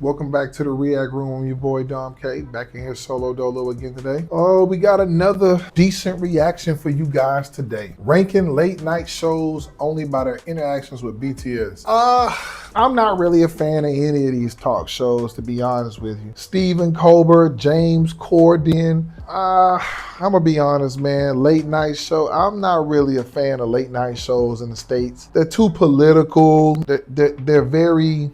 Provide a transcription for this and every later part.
Welcome back to the React Room. I'm your boy Dom K, back in here solo dolo again today. Oh, we got another decent reaction for you guys today. Ranking late night shows only by their interactions with BTS. I'm not really a fan of any of these talk shows, to be honest with you. Stephen Colbert, James Corden. I'm gonna be honest, man. Late night show. I'm not really a fan of late night shows in the States. They're too political. They're very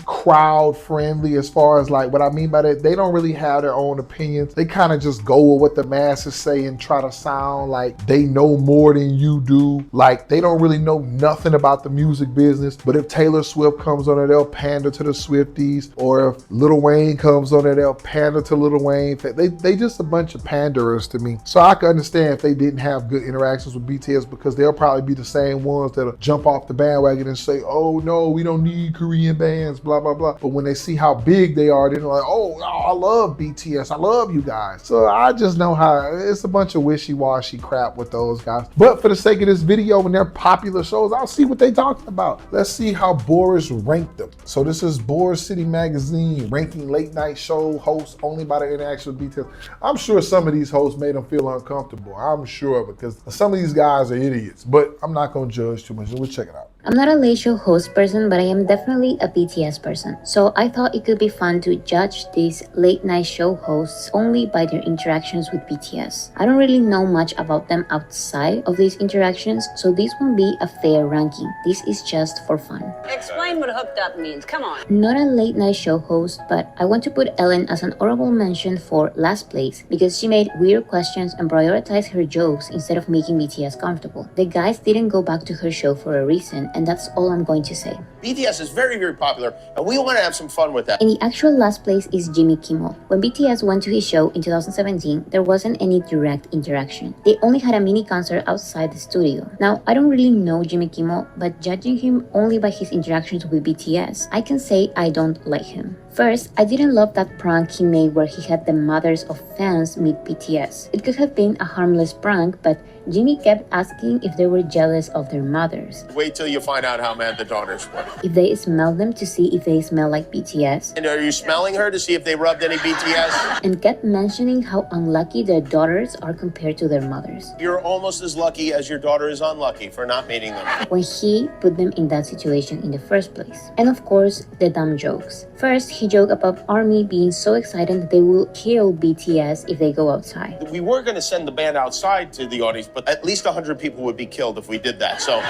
crowd friendly as far as like what I mean by that. They don't really have their own opinions. They kind of just go with what the masses say and try to sound like they know more than you do. Like they don't really know nothing about the music business. But if Taylor Swift comes on there, they'll pander to the Swifties. Or if Lil Wayne comes on there, they'll pander to Lil Wayne. They just a bunch of panderers to me. So I can understand if they didn't have good interactions with BTS because they'll probably be the same ones that'll jump off the bandwagon and say, oh no, we don't need Korean bands, blah, blah, blah. But when they see how big they are, they're like, oh, I love BTS. I love you guys. So I just know how it's a bunch of wishy-washy crap with those guys. But for the sake of this video, when they're popular shows, I'll see what they talking about. Let's see how Boris ranked them. So this is Boracity Magazine ranking late night show hosts only by their interaction with BTS. I'm sure some of these hosts made them feel uncomfortable. I'm sure because some of these guys are idiots, but I'm not going to judge too much. Let's check it out. I'm not a late show host person, but I am definitely a BTS person. So I thought it could be fun to judge these late night show hosts only by their interactions with BTS. I don't really know much about them outside of these interactions, so this won't be a fair ranking. This is just for fun. Explain what hooked up means, come on. Not a late night show host, but I want to put Ellen as an honorable mention for last place because she made weird questions and prioritized her jokes instead of making BTS comfortable. The guys didn't go back to her show for a reason, and that's all I'm going to say. BTS is very, very popular, and we want to have some fun with that. And the actual last place is Jimmy Kimmel. When BTS went to his show in 2017, there wasn't any direct interaction. They only had a mini concert outside the studio. Now, I don't really know Jimmy Kimmel, but judging him only by his interactions with BTS, I can say I don't like him. First, I didn't love that prank he made where he had the mothers of fans meet BTS. It could have been a harmless prank, but Jimmy kept asking if they were jealous of their mothers. Wait till you find out how mad the daughters were. If they smelled them to see if they smell like BTS. And are you smelling her to see if they rubbed any BTS? And kept mentioning how unlucky their daughters are compared to their mothers. You're almost as lucky as your daughter is unlucky for not meeting them. When he put them in that situation in the first place. And of course, the dumb jokes. First, he joked about ARMY being so excited that they will kill BTS if they go outside. We were going to send the band outside to the audience, but at least 100 people would be killed if we did that, so.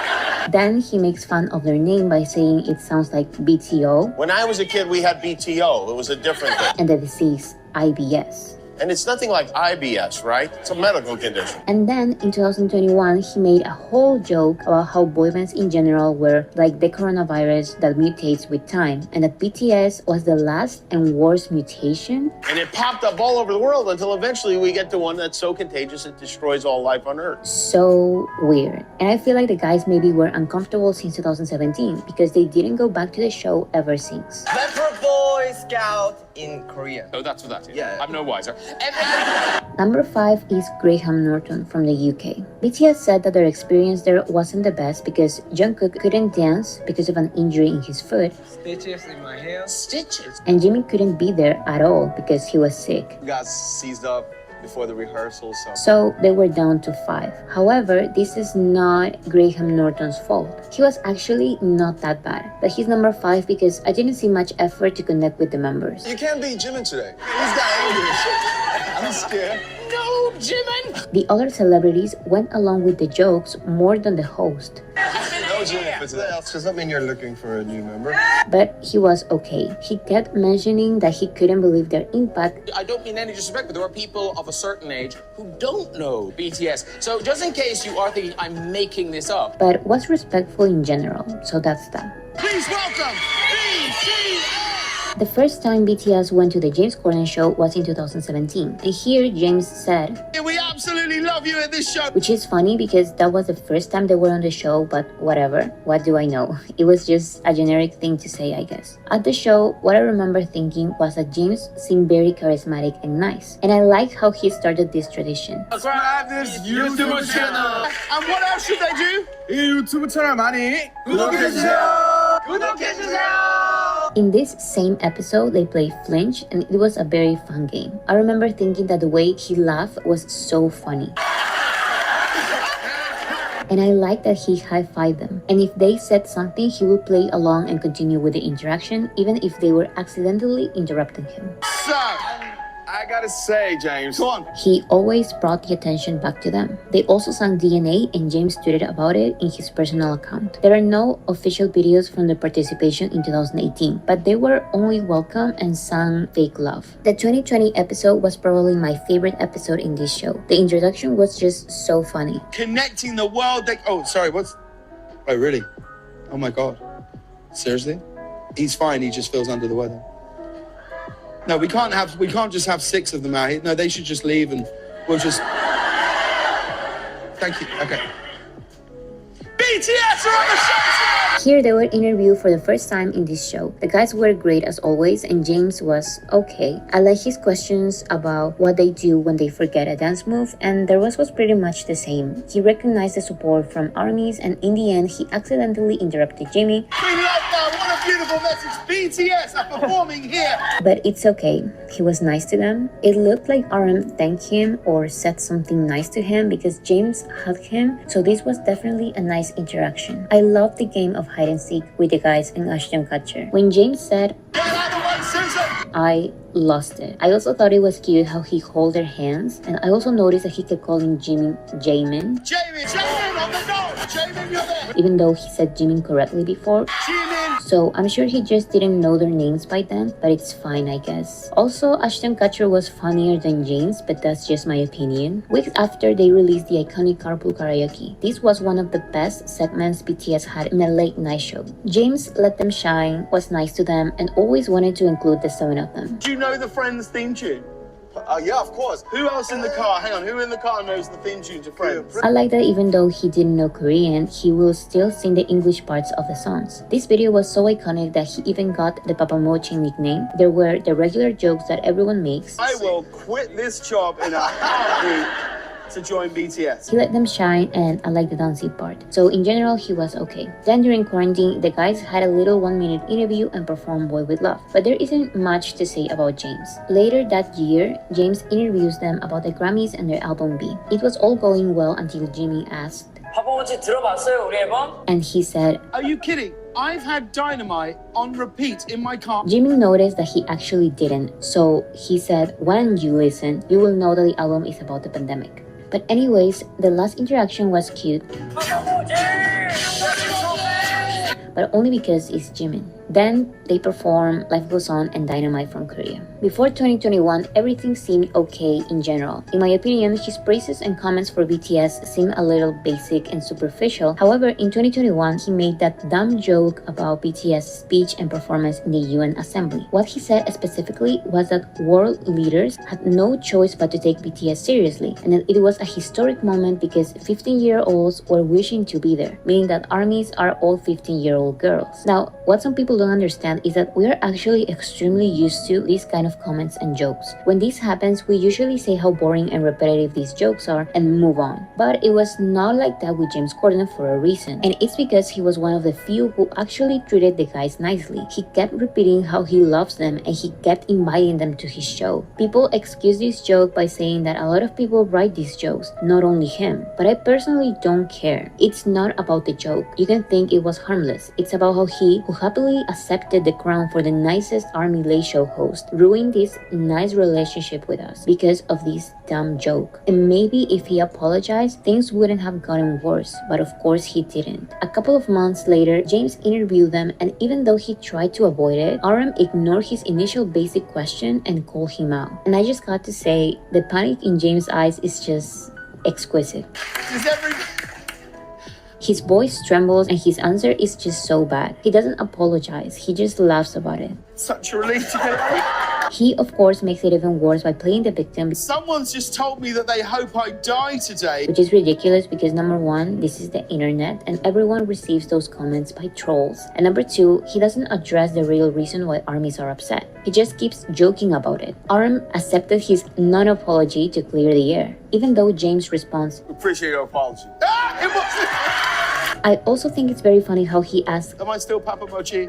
Then he makes fun of their name by saying it sounds like BTO. When I was a kid, we had BTO. It was a different thing. And the disease, IBS. And it's nothing like IBS, right? It's a medical condition. And then in 2021, he made a whole joke about how boy bands in general were like the coronavirus that mutates with time, and that BTS was the last and worst mutation. And it popped up all over the world until eventually we get to one that's so contagious it destroys all life on Earth. So weird. And I feel like the guys maybe were uncomfortable since 2017 because they didn't go back to the show ever since. Leopard Boy Scout in Korea. Oh, that's what that is. Yeah. I'm no wiser. Number 5 is Graham Norton from the UK. BTS said that their experience there wasn't the best because Jungkook couldn't dance because of an injury in his foot. Stitches in my hair. Stitches? And Jimmy couldn't be there at all because he was sick. Got seized up before the rehearsal, So they were down to 5. However, this is not Graham Norton's fault. He was actually not that bad. But he's number 5 because I didn't see much effort to connect with the members. You can't beat Jimin today. He's got English. I'm scared. No, Jimin! The other celebrities went along with the jokes more than the host. No Jimin for today. Does that mean you're looking for a new member? But he was okay. He kept mentioning that he couldn't believe their impact. I don't mean any disrespect, but there are people of a certain age who don't know BTS. So just in case you are thinking I'm making this up. But was respectful in general, so that's that. Please welcome BTS! The first time BTS went to the James Corden show was in 2017. And here James said, We absolutely love you at this show. which is funny because that was the first time they were on the show, but whatever, what do I know? It was just a generic thing to say, I guess. At the show, what I remember thinking was that James seemed very charismatic and nice. And I liked how he started this tradition. Subscribe this YouTube channel. And what else should they do? 이 유튜브 채널 많이 구독해주세요. 구독해주세요. In this same episode, they played Flinch, and it was a very fun game. I remember thinking that the way he laughed was so funny. And I like that he high-fived them. And if they said something, he would play along and continue with the interaction, even if they were accidentally interrupting him. So, I gotta say, James. Go on. He always brought the attention back to them. They also sang DNA, and James tweeted about it in his personal account. There are no official videos from their participation in 2018, but they were only welcome and sang Fake Love. The 2020 episode was probably my favorite episode in this show. The introduction was just so funny. Connecting the world. Oh, sorry, what's... Oh, really? Oh my God. Seriously? He's fine, he just feels under the weather. No, we can't just have 6 of them out here. No, they should just leave and we'll just... Thank you, okay. BTS are on the show! Here they were interviewed for the first time in this show. The guys were great as always, and James was okay. I like his questions about what they do when they forget a dance move, and their was pretty much the same. He recognized the support from armies, and in the end, he accidentally interrupted Jimmy. We love that, what a beautiful message. BTS are performing here. But it's okay. He was nice to them. It looked like RM thanked him or said something nice to him because James hugged him, so this was definitely a nice interaction. I loved the game of hide and seek with the guys and Ashton Kutcher. When James said, Get out of the way, Susan! I lost it. I also thought it was cute how he held their hands, and I also noticed that he kept calling Jimmy Jamin. Jamin on the note! Jamin, you're there! Even though he said Jimin correctly before. Jimin! So I'm sure he just didn't know their names by then, but it's fine, I guess. Also, Ashton Kutcher was funnier than James, but that's just my opinion. Weeks after, they released the iconic Carpool Karaoke. This was one of the best segments BTS had in a late night show. James let them shine, was nice to them, and always wanted to include the 7 of them. Do you know the Friends theme tune? Yeah, of course. Who else in the car? Hang on, who in the car knows the theme tune to Friends? I like that even though he didn't know Korean, he will still sing the English parts of the songs. This video was so iconic that he even got the Papa Mochi nickname. There were the regular jokes that everyone makes. I will quit this job in a heartbeat to join BTS. He let them shine, and I like the dancing part. So in general, he was okay. Then during quarantine, the guys had a little 1-minute interview and performed Boy With Love. But there isn't much to say about James. Later that year, James interviews them about the Grammys and their album B. It was all going well until Jimmy asked, and he said, Are you kidding? I've had Dynamite on repeat in my car. Jimmy noticed that he actually didn't. So he said, when you listen, you will know that the album is about the pandemic. But anyways, the last interaction was cute, but only because it's Jimin. Then they perform Life Goes On and Dynamite from Korea. Before 2021, everything seemed okay in general. In my opinion, his praises and comments for BTS seemed a little basic and superficial. However, in 2021, he made that dumb joke about BTS speech and performance in the UN Assembly. What he said specifically was that world leaders had no choice but to take BTS seriously, and that it was a historic moment because 15-year-olds were wishing to be there, meaning that armies are all 15-year-old girls. Now, what some people don't understand is that we are actually extremely used to these kind of comments and jokes. When this happens, we usually say how boring and repetitive these jokes are and move on. But it was not like that with James Corden for a reason, and it's because he was one of the few who actually treated the guys nicely. He kept repeating how he loves them, and he kept inviting them to his show. People excuse this joke by saying that a lot of people write these jokes, not only him. But I personally don't care. It's not about the joke. You can think it was harmless. It's about how he, who happily accepted the crown for the nicest army late show host, ruined this nice relationship with us because of this dumb joke. And maybe if he apologized, things wouldn't have gotten worse, but of course he didn't. A couple of months later, James interviewed them, and even though he tried to avoid it, RM ignored his initial basic question and called him out. And I just got to say, the panic in James' eyes is just exquisite. His voice trembles and his answer is just so bad. He doesn't apologize, he just laughs about it. Such a relief to get away. He, of course, makes it even worse by playing the victim, Someone's just told me that they hope I die today. which is ridiculous because number one, this is the internet and everyone receives those comments by trolls. And number two, he doesn't address the real reason why armies are upset. He just keeps joking about it. RM accepted his non-apology to clear the air, even though James responds, Appreciate your apology. It wasn't. I also think it's very funny how he asks, Am I still Papa Mochi?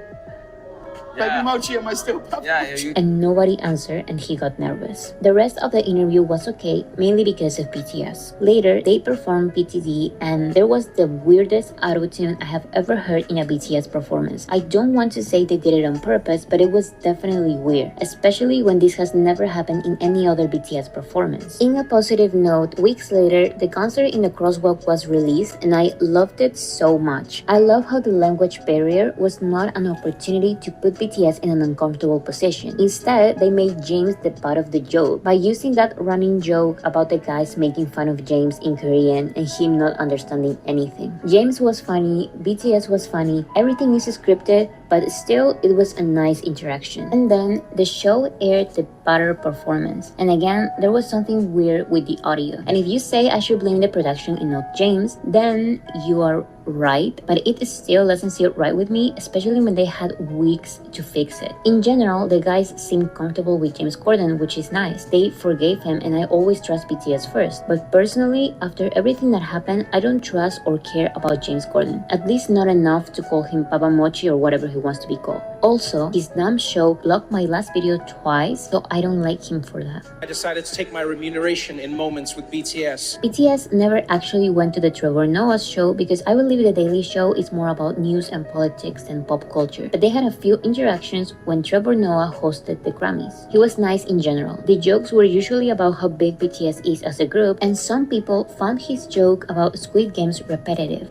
Baby Mochi, am I still puppy? Yeah, you. And nobody answered and he got nervous. The rest of the interview was okay, mainly because of BTS. Later, they performed PTD and there was the weirdest auto-tune I have ever heard in a BTS performance. I don't want to say they did it on purpose, but it was definitely weird, especially when this has never happened in any other BTS performance. In a positive note, weeks later, the concert in the crosswalk was released and I loved it so much. I love how the language barrier was not an opportunity to put BTS in an uncomfortable position. Instead, they made James the butt of the joke by using that running joke about the guys making fun of James in Korean and him not understanding anything. James was funny, BTS was funny, everything is scripted, but still it was a nice interaction. And then the show aired the butter performance. And again, there was something weird with the audio. And if you say I should blame the production and not James, then you are right, but it still doesn't sit right with me, especially when they had weeks to fix it. In general, the guys seemed comfortable with James Corden, which is nice. They forgave him and I always trust BTS first. But personally, after everything that happened, I don't trust or care about James Corden. At least not enough to call him Papa Mochi or whatever he wants to be called. Also, his damn show blocked my last video twice, so I don't like him for that. I decided to take my remuneration in moments with BTS. BTS never actually went to the Trevor Noah's show because I believe the Daily Show is more about news and politics than pop culture. But they had a few interactions when Trevor Noah hosted the Grammys. He was nice in general. The jokes were usually about how big BTS is as a group, and some people found his joke about Squid Games repetitive.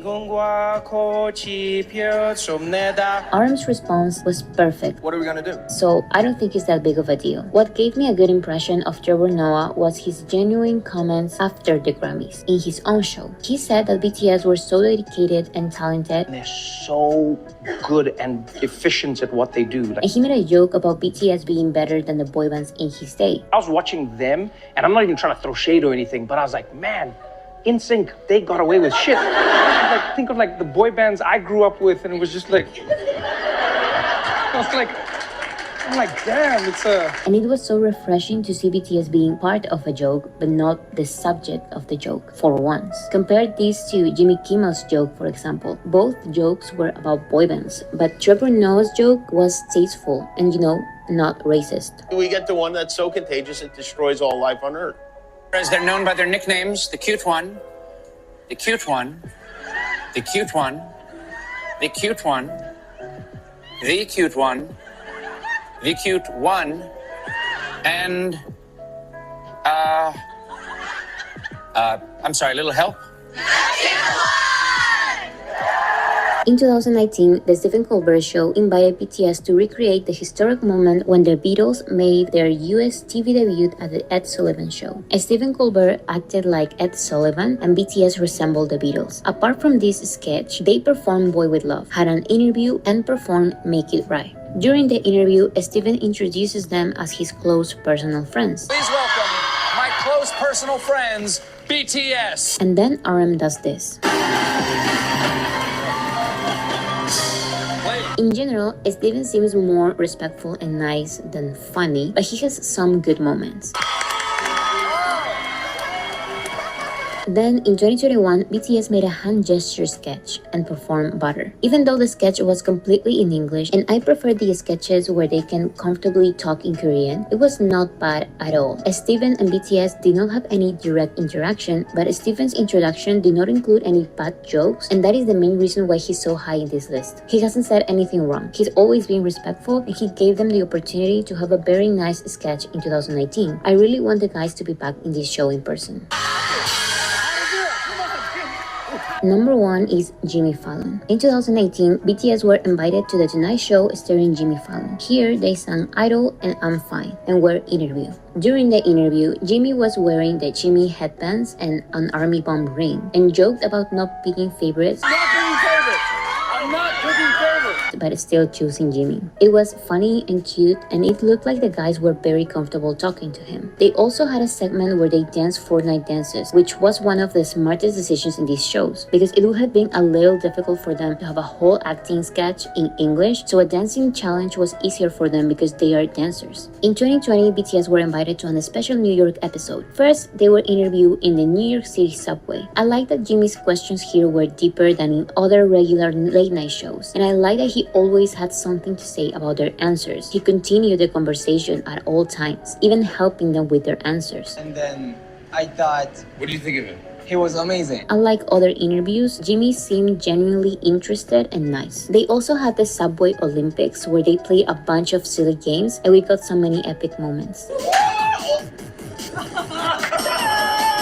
RM's response was perfect. What are we gonna do? So I don't think it's that big of a deal. What gave me a good impression of Trevor Noah was his genuine comments after the Grammys in his own show. He said that BTS were so dedicated and talented. They're so good and efficient at what they do. And he made a joke about BTS being better than the boy bands in his day. I was watching them, and I'm not even trying to throw shade or anything, but I was like, man, NSYNC, they got away with shit. Like, think of like the boy bands I grew up with, and it was just like, I'm like, damn, it's a... And it was so refreshing to see BTS being part of a joke, but not the subject of the joke, for once. Compare this to Jimmy Kimmel's joke, for example. Both jokes were about boy bands, but Trevor Noah's joke was tasteful and, not racist. We get the one that's so contagious it destroys all life on Earth. As they're known by their nicknames, the cute one, the cute one, the cute one, the cute one, the cute one, the cute one, and, I'm sorry, a little help? In 2019, the Stephen Colbert Show invited BTS to recreate the historic moment when the Beatles made their US TV debut at the Ed Sullivan Show. Stephen Colbert acted like Ed Sullivan and BTS resembled the Beatles. Apart from this sketch, they performed Boy With Love, had an interview, and performed Make It Right. During the interview, Stephen introduces them as his close personal friends. Please welcome my close personal friends, BTS. And then RM does this. In general, Steven seems more respectful and nice than funny, but he has some good moments. Then, in 2021, BTS made a hand gesture sketch and performed Butter. Even though the sketch was completely in English, and I prefer the sketches where they can comfortably talk in Korean, it was not bad at all. Steven and BTS did not have any direct interaction, but Steven's introduction did not include any bad jokes, and that is the main reason why he's so high in this list. He hasn't said anything wrong. He's always been respectful, and he gave them the opportunity to have a very nice sketch in 2019. I really want the guys to be back in this show in person. Number 1 is Jimmy Fallon. In 2018, BTS were invited to the Tonight Show starring Jimmy Fallon. Here, they sang Idol and I'm Fine and were interviewed. During the interview, Jimmy was wearing the Jimmy headbands and an army bomb ring and joked about not picking favorites. But still choosing Jimmy. It was funny and cute, and it looked like the guys were very comfortable talking to him. They also had a segment where they danced Fortnite dances, which was one of the smartest decisions in these shows, because it would have been a little difficult for them to have a whole acting sketch in English, so a dancing challenge was easier for them because they are dancers. In 2020, BTS were invited to a special New York episode. First, they were interviewed in the New York City subway. I like that Jimmy's questions here were deeper than in other regular late night shows, and I like that he he always had something to say about their answers. He continued the conversation at all times, even helping them with their answers. And then I thought, what do you think of him? He was amazing. Unlike other interviews, Jimmy seemed genuinely interested and nice. They also had the Subway Olympics where they played a bunch of silly games and we got so many epic moments.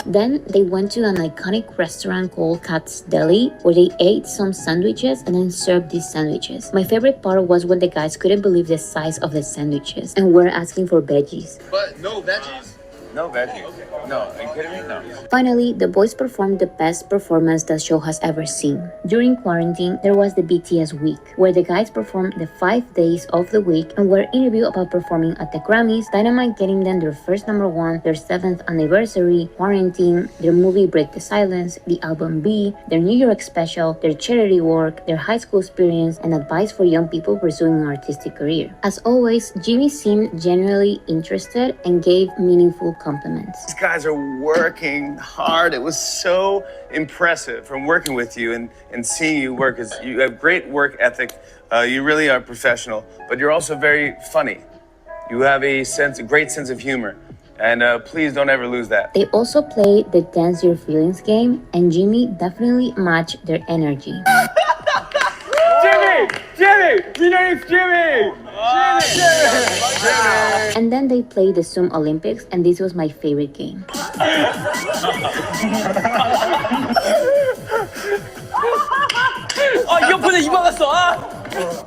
Then they went to an iconic restaurant called Kat's Deli where they ate some sandwiches and then served these sandwiches. My favorite part was when the guys couldn't believe the size of the sandwiches and were asking for veggies. But no veggies? No veggies. No, are you kidding me? No. Finally, the boys performed the best performance the show has ever seen. During quarantine, there was the BTS week, where the guys performed the 5 days of the week and were interviewed about performing at the Grammys, Dynamite getting them their first #1, their 7th anniversary, quarantine, their movie Break the Silence, the album B, their New York special, their charity work, their high school experience, and advice for young people pursuing an artistic career. As always, Jimmy seemed genuinely interested and gave meaningful compliments. These guys are working hard. It was so impressive from working with you and seeing you work. You have great work ethic. You really are professional, but you're also very funny. You have a great sense of humor. And please don't ever lose that. They also played the Dance Your Feelings game, and Jimmy definitely matched their energy. Jimmy! You know it's Jimmy! And then they played the Zoom Olympics, and this was my favorite game.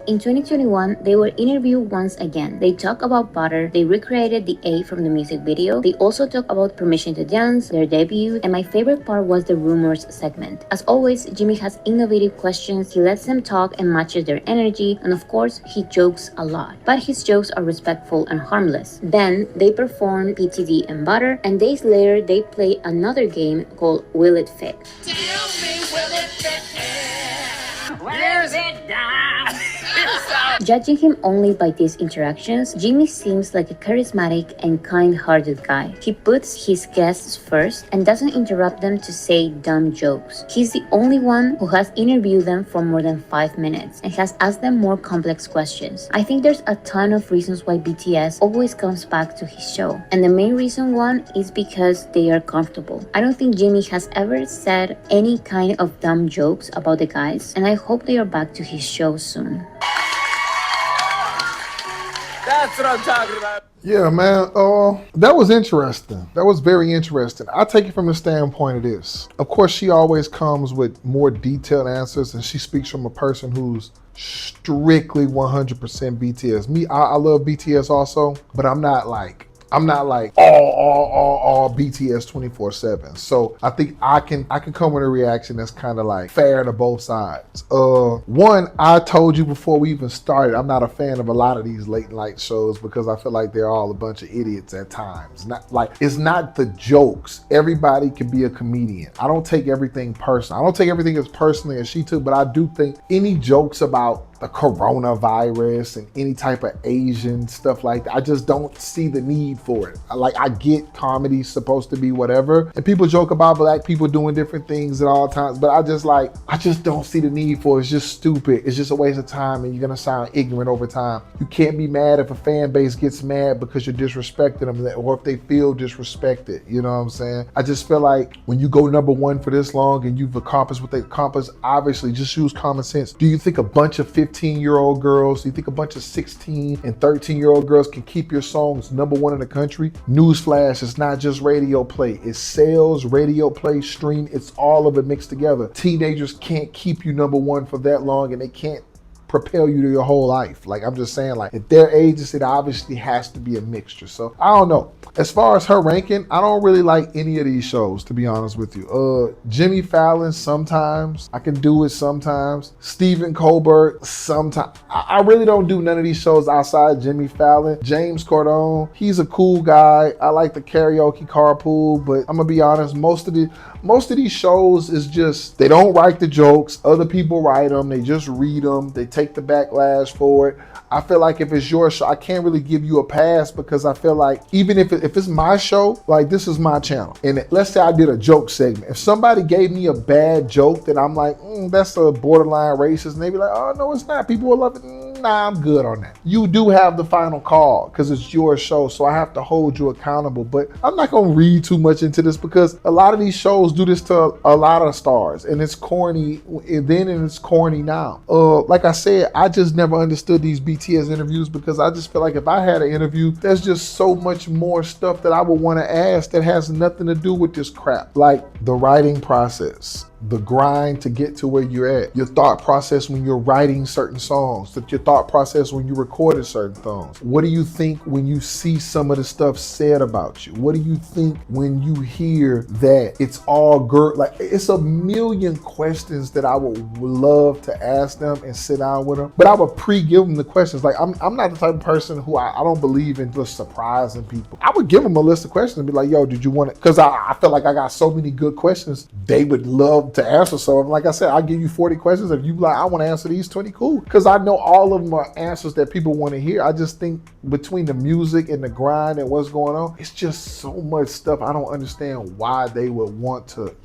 In 2021, they were interviewed once again. They talked about Butter, they recreated the A from the music video, they also talked about Permission to Dance, their debut, and my favorite part was the rumors segment. As always, Jimmy has innovative questions, he lets them talk and matches their energy, and of course, he jokes a lot. But his jokes are respectful and harmless. Then, they performed PTD and Butter, and days later, they played another game called Will It Fit? Where's it down? Judging him only by these interactions, Jimmy seems like a charismatic and kind-hearted guy. He puts his guests first and doesn't interrupt them to say dumb jokes. He's the only one who has interviewed them for more than 5 minutes and has asked them more complex questions. I think there's a ton of reasons why BTS always comes back to his show, and the main reason one is because they are comfortable. I don't think Jimmy has ever said any kind of dumb jokes about the guys, and I hope they are back to his show soon. That's what I'm talking about. Yeah, man. That was interesting. That was very interesting. I take it from the standpoint of this. Of course, she always comes with more detailed answers, and she speaks from a person who's strictly 100% BTS. Me, I love BTS also, but I'm not like all BTS 24/7. So I think I can come with a reaction that's kind of like fair to both sides. One, I told you before we even started, I'm not a fan of a lot of these late night shows because I feel like they're all a bunch of idiots at times. It's not the jokes. Everybody can be a comedian. I don't take everything personal. I don't take everything as personally as she took, but I do think any jokes about the coronavirus and any type of Asian stuff like that, I just don't see the need for it. I get comedy's supposed to be whatever, and people joke about black people doing different things at all times, but I just don't see the need for it. It's just stupid. It's just a waste of time, and you're gonna sound ignorant over time. You can't be mad if a fan base gets mad because you're disrespecting them, or if they feel disrespected. You know what I'm saying? I just feel like when you go #1 for this long and you've accomplished what they accomplished, obviously just use common sense. Do you think a bunch of 15-year-old girls, do you think a bunch of 16 and 13-year-old girls can keep your songs #1 in the country? Newsflash, it's not just radio play. It's sales, radio play, stream. It's all of it mixed together. Teenagers can't keep you #1 for that long, and they can't propel you to your whole life. Like, I'm just saying, like, at their ages, it obviously has to be a mixture. So I don't know. As far as her ranking, I don't really like any of these shows, to be honest with you. Jimmy Fallon, sometimes. I can do it sometimes. Stephen Colbert, sometimes. I really don't do none of these shows outside Jimmy Fallon. James Corden, he's a cool guy. I like the karaoke carpool, but I'm gonna be honest, most of these shows is just, they don't write the jokes. Other people write them. They just read them. They take the backlash for it. I feel like if it's your show, I can't really give you a pass because I feel like even if it's my show, like this is my channel. And let's say I did a joke segment. If somebody gave me a bad joke that I'm like, that's a borderline racist, and they be like, oh, no, it's not. People will love it. Nah, I'm good on that. You do have the final call because it's your show, so I have to hold you accountable. But I'm not going to read too much into this because a lot of these shows do this to a lot of stars, and it's corny then and it's corny now. Like I said, I just never understood these BTS interviews because I just feel like if I had an interview, there's just so much more stuff that I would want to ask that has nothing to do with this crap. Like the writing process, the grind to get to where you're at, your thought process when you're writing certain songs, your thought process when you recorded certain songs. What do you think when you see some of the stuff said about you? What do you think when you hear that it's all good? Like, it's a million questions that I would love to ask them and sit down with them, but I would pre-give them the questions. Like, I'm not the type of person who I don't believe in just surprising people. I would give them a list of questions and be like, yo, did you want it? Because I feel like I got so many good questions they would love to answer. So like I said, I'll give you 40 questions. If you like, I want to answer these 20, cool. Because I know all of them are answers that people want to hear. I just think between the music and the grind and what's going on, it's just so much stuff. I don't understand why they would want to,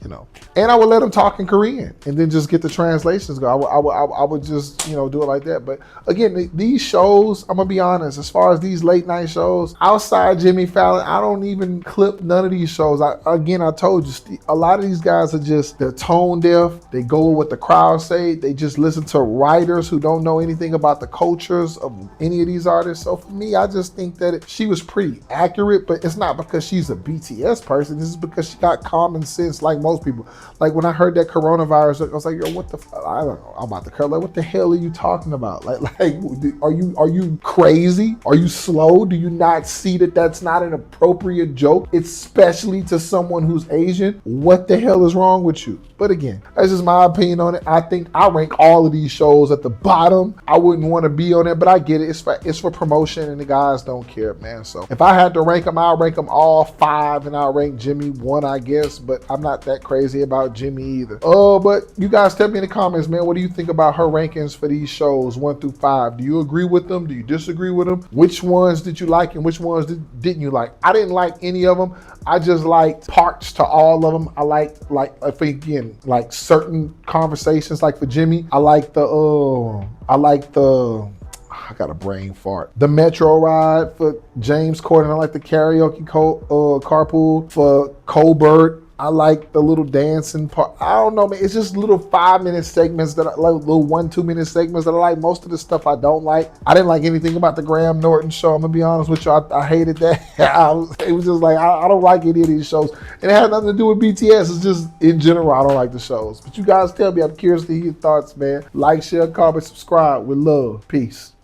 And I would let them talk in Korean and then just get the translations go. I would just, do it like that. But again, these shows, I'm going to be honest, as far as these late night shows, outside Jimmy Fallon, I don't even clip none of these shows. I told you, a lot of these guys are just, they're tone deaf. They go with what the crowd say. They just listen to writers who don't know anything about the cultures of any of these artists. So for me, I just think that she was pretty accurate, but it's not because she's a BTS person. This is because she got common sense like most people. Like when I heard that coronavirus, I was like, yo, what the I don't know. I'm about to curl. Like, what the hell are you talking about? Like, are you crazy? Are you slow? Do you not see that that's not an appropriate joke, especially to someone who's Asian? What the hell is wrong with you? But again, that's just my opinion on it. I think I rank all of these shows at the bottom. I wouldn't want to be on it, but I get it. It's for promotion, and the guys don't care, man. So if I had to rank them, I'll rank them all 5, and I'll rank Jimmy 1, I guess. But I'm not that crazy about Jimmy either. But you guys tell me in the comments, man, what do you think about her rankings for these shows 1 through 5? Do you agree with them? Do you disagree with them? Which ones did you like and which ones didn't you like? I didn't like any of them. I just liked parts to all of them. I like certain conversations. Like for Jimmy, I got a brain fart. The Metro ride for James Corden. I like the karaoke carpool for Colbert. I like the little dancing part. I don't know, man. It's just little 5-minute segments that I like, little 1-2 minute segments that I like. Most of the stuff I don't like. I didn't like anything about the Graham Norton show. I'm gonna be honest with you. I hated that. It was just like, I don't like any of these shows. And it had nothing to do with BTS. It's just, in general, I don't like the shows. But you guys tell me. I'm curious to hear your thoughts, man. Like, share, comment, subscribe. With love. Peace.